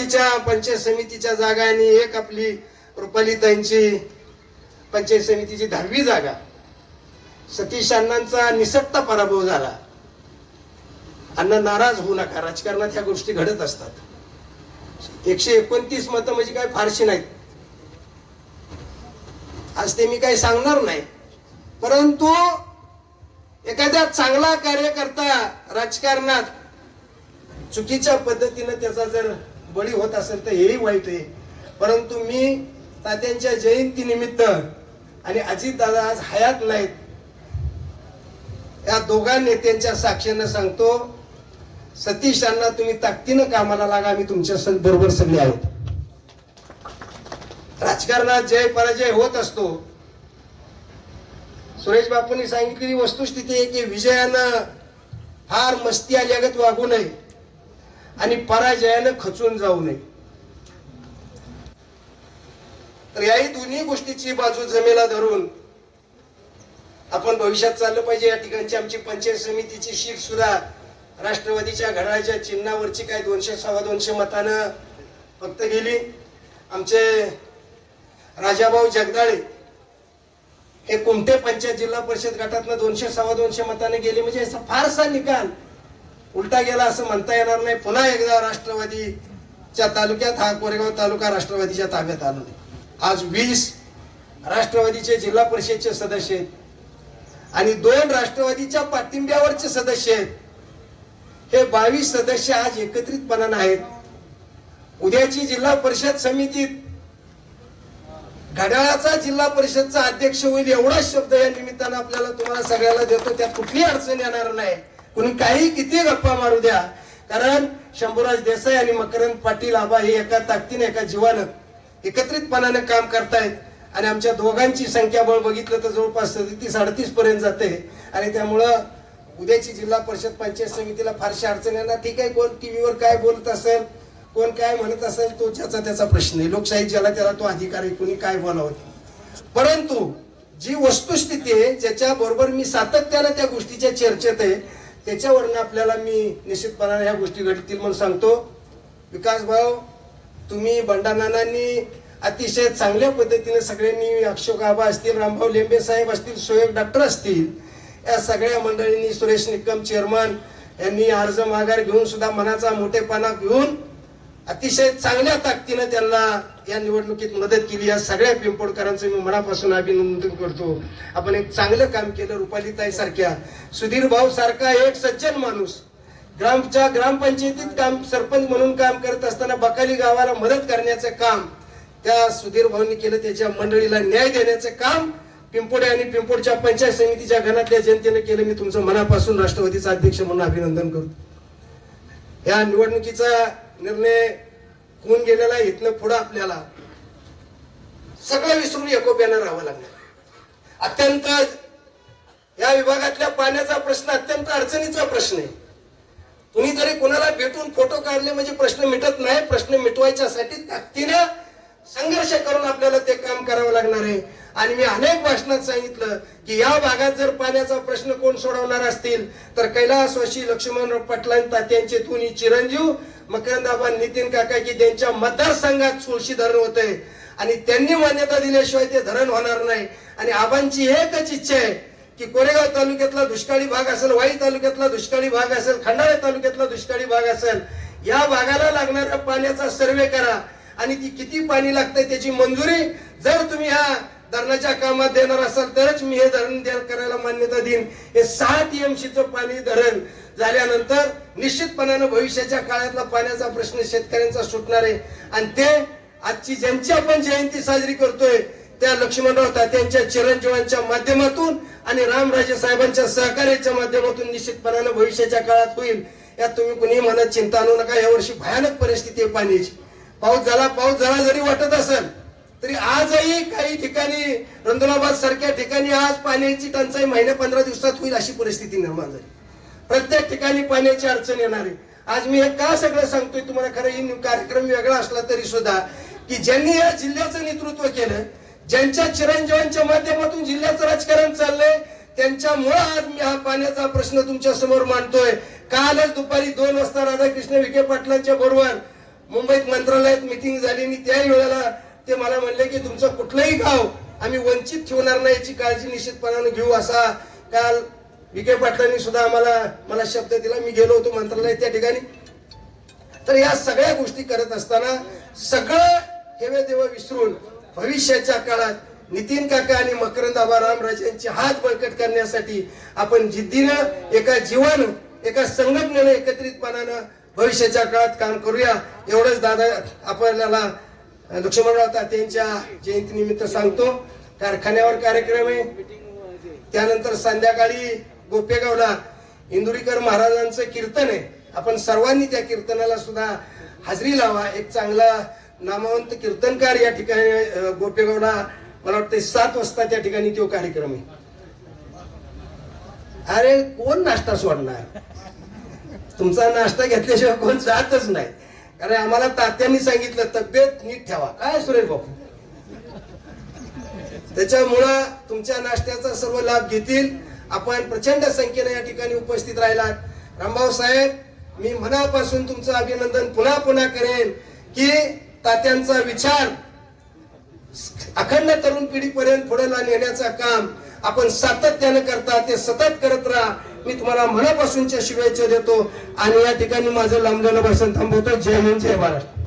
राष्ट्रवादीच्या पंचायत समितीच्या जागा आणि एक आपली रुपालीताईंची पंचायत समितीची 10वी जागा सतीश अण्णांचा निसटता पराभव झाला. अण्णा नाराज होऊ नका, राजकारणात ह्या गोष्टी घडत असतात. 129 मतं म्हणजे काय फारशी नाहीत. आज ते मी काही सांगणार नाही, परंतु एखाद्या चांगला कार्यकर्ता राजकारणात चुकीच्या पद्धतीने त्याचा जर बळी होत असेल तर हेही वाईट आहे. परंतु मी तात्यांच्या जयंती निमित्त आणि अजितदादा आज हयात नाहीत, या दोघा नेत्यांच्या साक्षीने सांगतो, सतीश अण्णा तुम्ही ताकदीनं कामाला लागा, आम्ही तुमच्या बरोबर सगळे आहोत. राजकारणात जय पराजय होत असतो. सुरेश बापूंनी सांगितलेली वस्तुस्थिती आहे की विजयानं फार मस्ती आल्यागत वागू नये आणि पराजयानं खचून जाऊ नये. तर याही दोन्ही गोष्टीची बाजू जमेला धरून आपण भविष्यात चाललं पाहिजे. या ठिकाणची आमची पंचायत समितीची शीट सुद्धा राष्ट्रवादीच्या घड्याळाच्या चिन्हावरची काय 200 सव्वा 200 मतानं फक्त गेली. आमचे राजाभाऊ जगदाळे हे कुमटे पंचायत जिल्हा परिषद गटातनं 200 सव्वा 200 मताने गेले, म्हणजे असा फारसा निकाल उलटा गेला असं म्हणता येणार नाही. पुन्हा एकदा राष्ट्रवादीच्या तालुक्यात हा कोरेगाव तालुका राष्ट्रवादीच्या ताब्यात आला. आज 20 राष्ट्रवादीचे जिल्हा परिषदचे सदस्य आहेत आणि 2 राष्ट्रवादीच्या पाठिंब्यावरचे सदस्य आहेत. हे 22 सदस्य आज एकत्रितपणाने आहेत. उद्याची जिल्हा परिषद समितीत घड्याळाचा जिल्हा परिषदचा अध्यक्ष होईल एवढा शब्द या निमित्तानं आपल्याला तुम्हाला सगळ्याला देतो. त्यात कुठली अडचण येणार नाही. कुणी काही किती गप्पा मारू द्या, कारण शंभूराज देसाई आणि मकरंद पाटील आबा हे एका ताकदीने एका जीवानं एकत्रितपणाने काम करतायत आणि आमच्या दोघांची संख्याबळ बघितलं तर जवळपास 37-38 पर्यंत जाते. आणि त्यामुळं उद्याची जिल्हा परिषद पंचायत समितीला फारशी अडचण येणार. ठीक आहे, कोण टीव्हीवर काय बोलत असेल, कोण काय म्हणत असेल, तो ज्याचा त्याचा प्रश्न आहे. लोकशाही ज्याला त्याला तो अधिकार आहे, कोणी काय बोलावं. परंतु जी वस्तुस्थिती आहे, ज्याच्या बरोबर मी सातत्यानं त्या गोष्टीच्या चर्चेत आहे, त्याच्यावरनं आपल्याला मी निश्चितपणाने ह्या गोष्टी घडतील म्हणून सांगतो. विकास भाऊ, तुम्ही बंडानानांनी अतिशय चांगल्या पद्धतीने सगळ्यांनी, अशोक आबा असतील, रामभाऊ लेंबे साहेब असतील, सोयक डॉक्टर असतील, या सगळ्या मंडळींनी, सुरेश निकम चेअरमन यांनी अर्ज माघार घेऊन सुद्धा मनाचा मोठेपणा घेऊन अतिशय चांगल्या ताकदीनं त्यांना या निवडणुकीत मदत केली. या सगळ्या पिंपोडकरांचं मी मनापासून अभिनंदन करतो. आपण एक चांगलं काम केलं. रुपालीताई सारख्या, सुधीर भाऊ सारखा एक सज्जन माणूस ग्रामपंचायतीत काम सरपंच म्हणून काम करत असताना बकाली गावाला मदत करण्याचं काम त्या सुधीर भाऊंनी केलं. त्याच्या मंडळीला न्याय देण्याचं काम पिंपोडे आणि पिंपोडच्या पंचायत समितीच्या घरातल्या जनतेने केलं. मी तुमचं मनापासून राष्ट्रवादीचा अध्यक्ष म्हणून अभिनंदन करतो. या निवडणुकीचा निर्णय होऊन गेलेला, इथनं पुढे आपल्याला सगळं विसरून एकोप्यानं राहावं लागणार. अत्यंत या विभागातल्या पाण्याचा प्रश्न अत्यंत अडचणीचा प्रश्न आहे. कुणीतरी कुणाला भेटून फोटो काढले म्हणजे प्रश्न मिटत नाही. प्रश्न मिटवायच्यासाठी ताकदीने संघर्ष करून आपल्याला ते काम करावं लागणार आहे. आणि मी अनेक भाषणात सांगितलं की या भागात जर पाण्याचा प्रश्न कोण सोडवणार असतील तर कैलासवासी लक्ष्मणराव पाटलां तात्यांचे दोन्ही चिरंजीव मकरंदाबा नितीन काका की त्यांच्या मतदारसंघात सुळशी धरण होतंय आणि त्यांनी मान्यता दिल्याशिवाय ते धरण होणार नाही. आणि आबांची एकच इच्छा आहे की कोरेगाव तालुक्यातला दुष्काळी भाग असेल, वाई तालुक्यातला दुष्काळी भाग असेल, खंडाळा तालुक्यातला दुष्काळी भाग असेल, या भागाला लागणाऱ्या पाण्याचा सर्वे करा आणि ती किती पाणी लागतंय त्याची मंजुरी जर तुम्ही ह्या धरणाच्या कामात देणार असाल तरच मी हे धरण करायला मान्यता देईन. हे 6 TMCचं पाणी धरण झाल्यानंतर निश्चितपणानं भविष्याच्या काळातला पाण्याचा प्रश्न शेतकऱ्यांचा सुटणार आहे. आणि ते आजची ज्यांची आपण जयंती साजरी करतोय त्या लक्ष्मणराव तात्यांच्या चिरंजीवांच्या माध्यमातून आणि रामराजे साहेबांच्या सहकार्याच्या माध्यमातून निश्चितपणानं भविष्याच्या काळात होईल. यात तुम्ही कुणीही मनात चिंता आणू नका. यावर्षी भयानक परिस्थिती आहे पाण्याची. पाऊस झाला जरी वाटत असेल तरी आजही काही ठिकाणी रंधुलाबाद सारख्या ठिकाणी आज पाण्याची टंचाई महिन्या 15 दिवसात होईल अशी परिस्थिती निर्माण झाली. प्रत्येक ठिकाणी पाण्याची अडचण येणार आहे. आज मी हे का सगळं सांगतोय तुम्हाला, खरं ही कार्यक्रम वेगळा असला तरी सुद्धा की ज्यांनी या जिल्ह्याचं नेतृत्व केलं, ज्यांच्या चिरंजीवांच्या माध्यमातून जिल्ह्याचं राजकारण चाललंय, त्यांच्यामुळे आज मी हा पाण्याचा प्रश्न तुमच्या समोर मांडतोय. कालच दुपारी 2 वाजता राधाकृष्ण विखे पाटलांच्या बरोबर मुंबईत मंत्रालयात मिटिंग झाली आणि त्याही वेळेला ते मला म्हणले की तुमचं कुठलंही गाव आम्ही वंचित ठेवणार नाही, याची काळजी निश्चितपणाने घेऊ. असा काल विखे पाटलांनी सुद्धा मला शब्द दिला. मी गेलो होतो मंत्रालयात त्या ठिकाणी. तर या सगळ्या गोष्टी करत असताना सगळं हेवे देव विसरून भविष्याच्या काळात नितीन काका आणि मकरंद आबा रामराजे यांचे हात बळकट करण्यासाठी आपण जिद्दीनं एका जीवानं एका संघटनेनं एकत्रितपणानं भविष्याच्या काळात काम करूया. एवढंच दादा आपल्याला लक्ष्मणराव तात्यांच्या जयंती निमित्त सांगतो. कारखान्यावर कार्यक्रम आहे, त्यानंतर संध्याकाळी गोपेगावला इंदुरीकर महाराजांचं कीर्तन आहे. आपण सर्वांनी त्या कीर्तनाला सुद्धा हजेरी लावा. एक चांगला नामवंत कीर्तनकार या ठिकाणी गोपेगावला मला वाटतं 7 वाजता त्या ठिकाणी तो कार्यक्रम आहे. अरे कोण नाश्ता सोडणार? तुमचा नाश्ता घेतल्याशिवाय कोण जातच नाही. कारण आम्हाला तात्यांनी सांगितलं तब्येत नीट ठेवा. काय सुरेश बापू, त्याच्यामुळं तुमच्या नाश्त्याचा सर्व लाभ घेतील. आपण प्रचंड संख्येने या ठिकाणी उपस्थित राहिलात. रामभाऊ साहेब, मी मनापासून तुमचं अभिनंदन पुन्हा पुन्हा करेन की तात्यांचा विचार अखंड तरुण पिढीपर्यंत पुढे नेण्याचं काम आपण सातत्याने करता, ते सतत करत राहा. मी तुम्हाला मनापासूनच्या शुभेच्छा देतो आणि या ठिकाणी माझं लांबलेलं भाषण थांबवतो. जय हिंद, जय महाराष्ट्र.